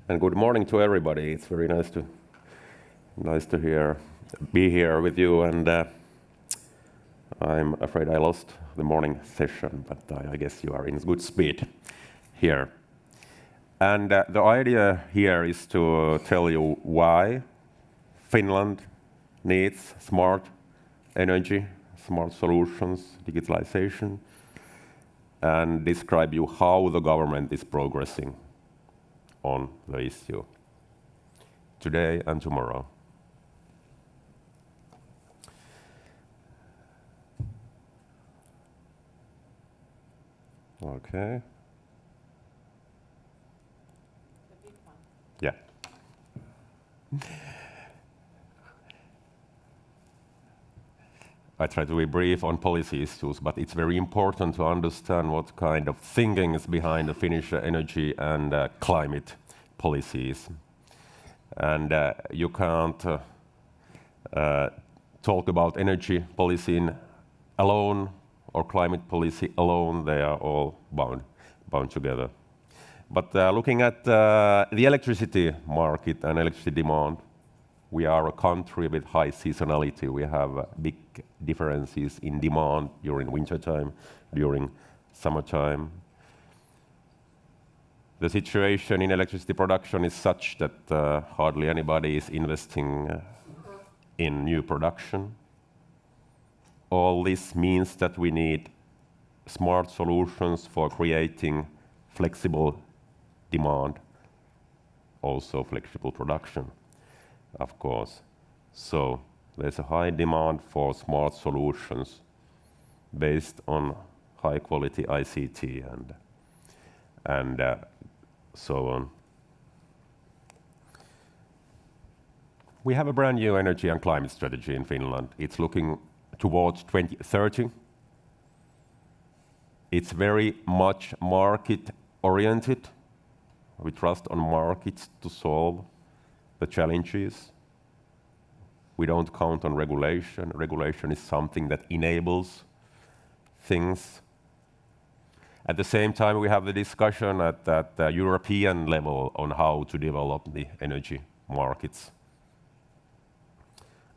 And good morning to everybody. It's very nice to be here with you. And I'm afraid I lost the morning session, but I guess you are in good speed here. And the idea here is to tell you why Finland needs smart energy, smart solutions, digitalization, and describe you how the government is progressing on the issue today and tomorrow. Okay. Yeah. I try to be brief on policy issues, but it's very important to understand what kind of thinking is behind the Finnish energy and climate policies. And you can't talk about energy policy alone or climate policy alone. They are all bound together. But looking at the electricity market and electricity demand, we are a country with high seasonality. We have big differences in demand during wintertime, during summertime. The situation in electricity production is such that hardly anybody is investing in new production. All this means that we need smart solutions for creating flexible demand, also flexible production, of course. So there's a high demand for smart solutions based on high quality ICT and so on. We have a brand new energy and climate strategy in Finland. It's looking towards 2030. It's very much market oriented. We trust on markets to solve the challenges. We don't count on regulation. Regulation is something that enables things. At the same time, we have the discussion at the European level on how to develop the energy markets.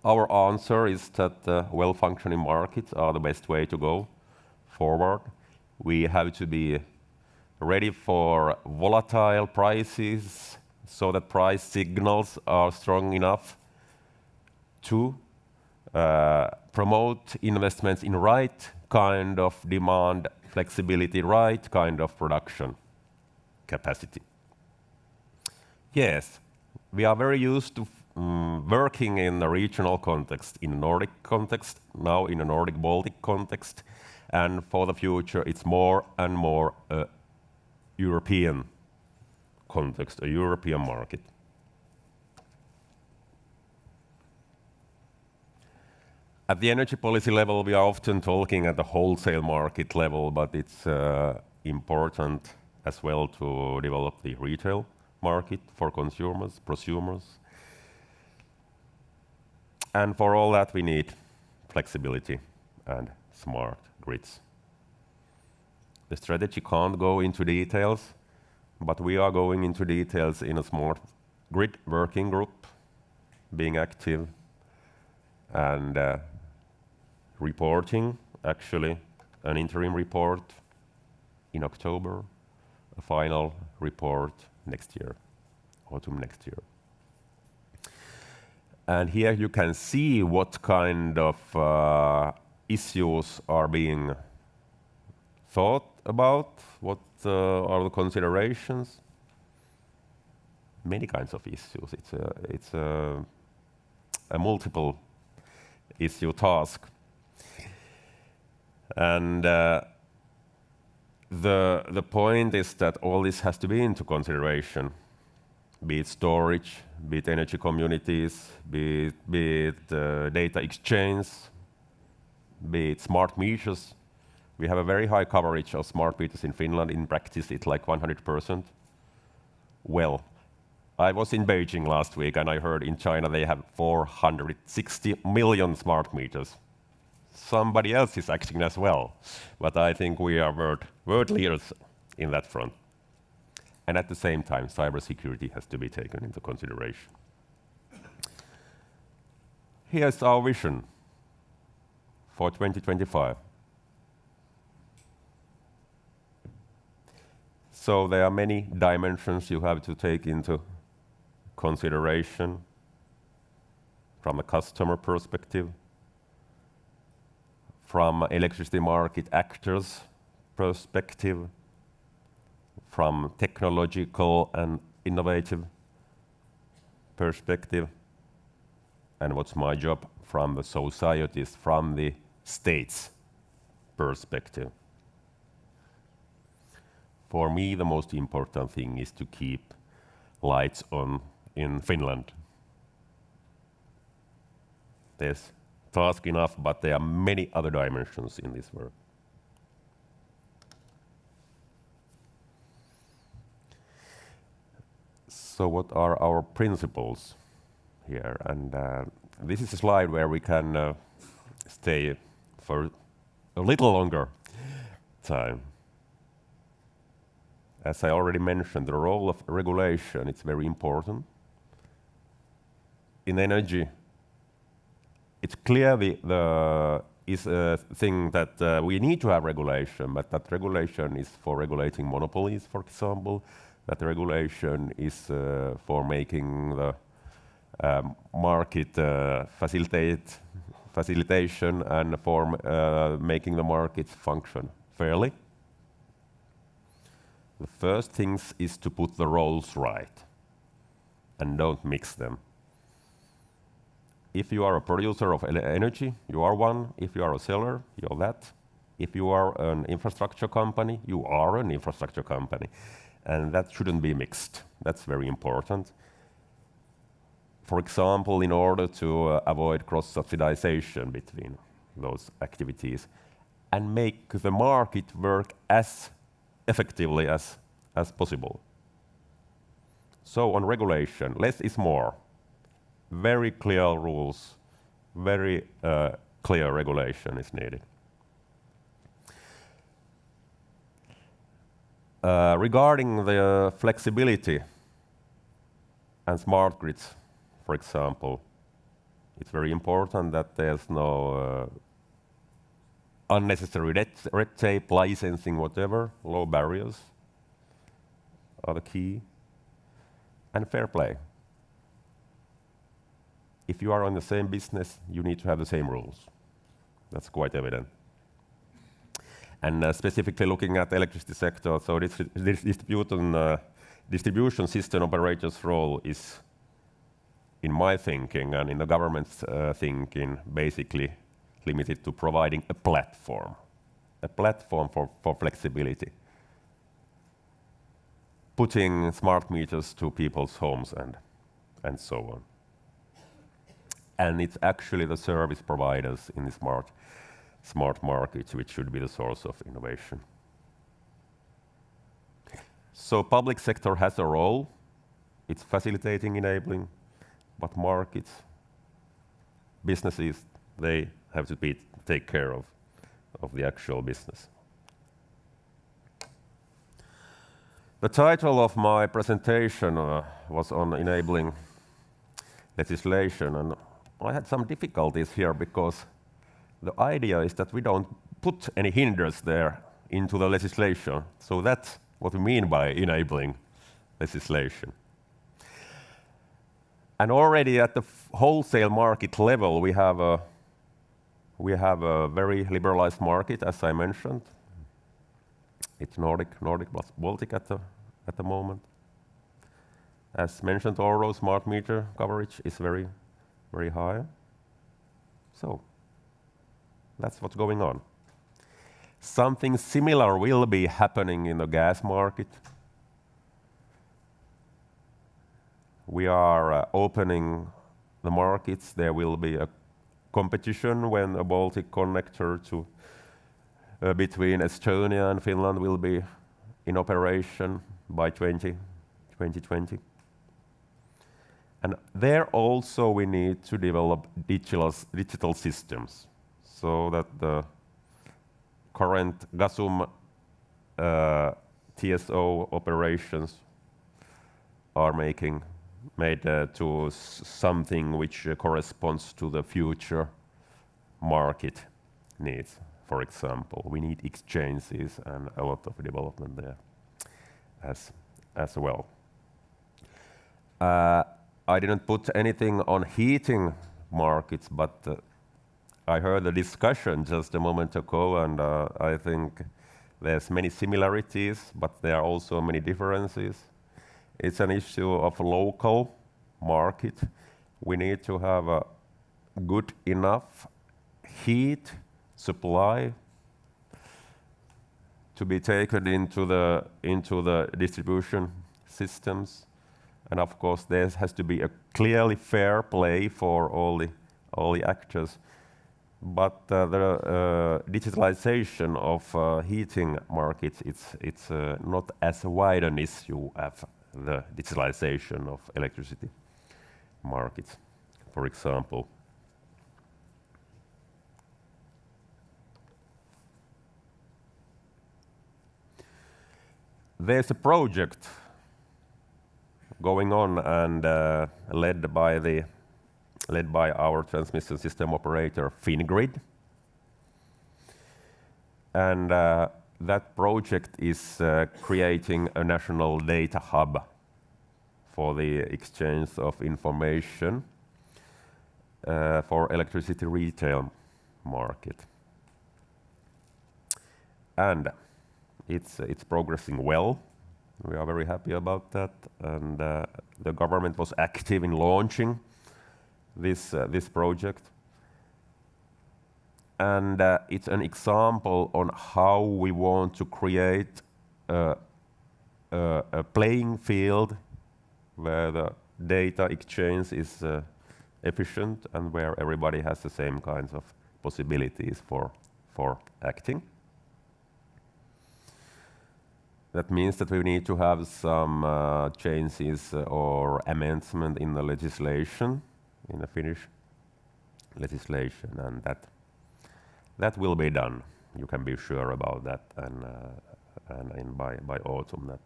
Our answer is that well-functioning markets are the best way to go forward. We have to be ready for volatile prices so that price signals are strong enough to promote investments in right kind of demand, flexibility, right kind of production capacity. Yes, we are very used to working in the regional context, in Nordic context, now in a Nordic-Baltic context, and for the future it's more and more a European context, a European market. At the energy policy level, we are often talking at the wholesale market level, but it's important as well to develop the retail market for consumers, prosumers. And for all that, we need flexibility and smart grids. The strategy can't go into details, but we are going into details in a smart grid working group, being active and reporting, actually, an interim report in October, a final report next year, autumn next year. And here you can see what kind of issues are being thought about, what are the considerations. Many kinds of issues. It's a multiple issue task. And the point is that all this has to be into consideration, be it storage, be it energy communities, be it data exchange, be it smart meters. We have a very high coverage of smart meters in Finland. In practice, it's like 100%. Well, I was in Beijing last week and I heard in China they have 460 million smart meters. Somebody else is acting as well, but I think we are world leaders in that front. And at the same time, cybersecurity has to be taken into consideration. Here's our vision for 2025. So there are many dimensions you have to take into consideration from a customer perspective, from electricity market actors' perspective, from technological and innovative perspective, and what's my job from the societies, from the state's perspective. For me, the most important thing is to keep lights on in Finland. There's task enough, but there are many other dimensions in this work. So what are our principles here? And this is a slide where we can stay for a little longer time. As I already mentioned, the role of regulation is very important. In energy, it's clearly is a thing that we need to have regulation, but that regulation is for regulating monopolies, for example. That regulation is for making the market facilitation and for making the market function fairly. The first thing is to put the roles right and don't mix them. If you are a producer of energy, you are one. If you are a seller, you're that. If you are an infrastructure company, you are an infrastructure company. And that shouldn't be mixed. That's very important. For example, in order to avoid cross-subsidization between those activities and make the market work as effectively as possible. So on regulation, less is more. Very clear rules, very clear regulation is needed. Regarding the flexibility and smart grids, for example, it's very important that there's no unnecessary red tape, licensing, whatever. Low barriers are the key. And fair play. If you are in the same business, you need to have the same rules. That's quite evident. And specifically looking at the electricity sector, so this distribution system operator's role is, in my thinking and in the government's thinking, basically limited to providing a platform for flexibility, putting smart meters to people's homes and so on. And it's actually the service providers in the smart markets which should be the source of innovation. So public sector has a role. It's facilitating, enabling, but markets, businesses, they have to take care of the actual business. The title of my presentation was on enabling legislation, and I had some difficulties here because the idea is that we don't put any hinders there into the legislation. So that's what we mean by enabling legislation. And already at the wholesale market level, we have a very liberalized market, as I mentioned. It's Nordic plus Baltic at the moment. As mentioned, overall smart meter coverage is very, very high. So that's what's going on. Something similar will be happening in the gas market. We are opening the markets. There will be a competition when a Baltic connector between Estonia and Finland will be in operation by 2020. And there also we need to develop digital systems so that the current Gasum TSO operations are made to something which corresponds to the future market needs. For example, we need exchanges and a lot of development there as well. I didn't put anything on heating markets, but I heard a discussion just a moment ago, and I think there's many similarities, but there are also many differences. It's an issue of local market. We need to have a good enough heat supply to be taken into the distribution systems. And of course, there has to be a clearly fair play for all the actors. But the digitalization of heating markets, it's not as wide an issue as the digitalization of electricity markets, for example. There's a project going on and led by our transmission system operator Fingrid, and that project is creating a national data hub for the exchange of information for electricity retail market, and it's progressing well. We are very happy about that, and the government was active in launching this project, and it's an example on how we want to create a playing field where the data exchange is efficient and where everybody has the same kinds of possibilities for acting. That means that we need to have some changes or amendment in the legislation, in the Finnish legislation, and that will be done. You can be sure about that, and by autumn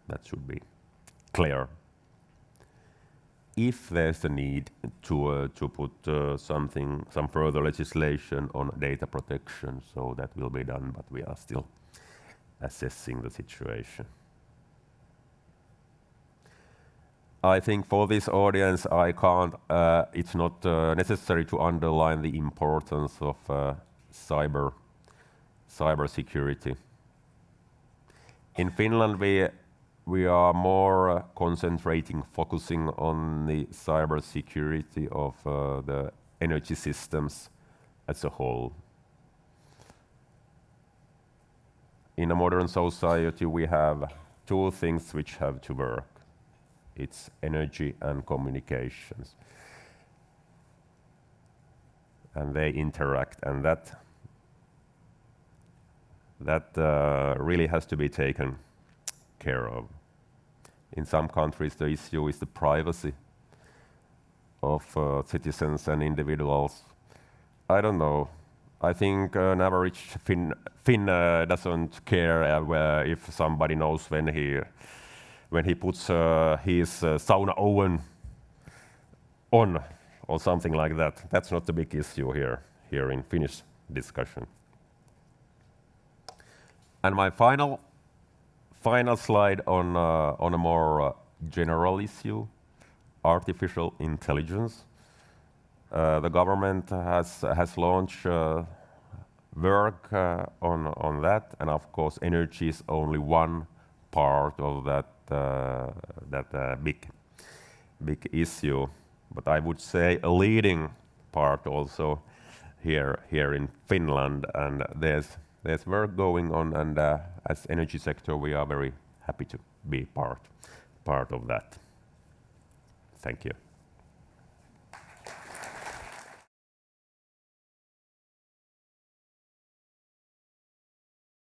that should be clear. If there's a need to put some further legislation on data protection, so that will be done, but we are still assessing the situation. I think for this audience, it's not necessary to underline the importance of cyber security. In Finland, we are more focusing on the cyber security of the energy systems as a whole. In a modern society, we have two things which have to work. It's energy and communications. And they interact, and that really has to be taken care of. In some countries, the issue is the privacy of citizens and individuals. I don't know. I think an average Finn doesn't care if somebody knows when he puts his sauna oven on or something like that. That's not the big issue here in Finnish discussion. And my final slide on a more general issue, artificial intelligence. The government has launched work on that, and of course, energy is only one part of that big issue. But I would say a leading part also here in Finland, and there's work going on, and as energy sector, we are very happy to be part of that. Thank you.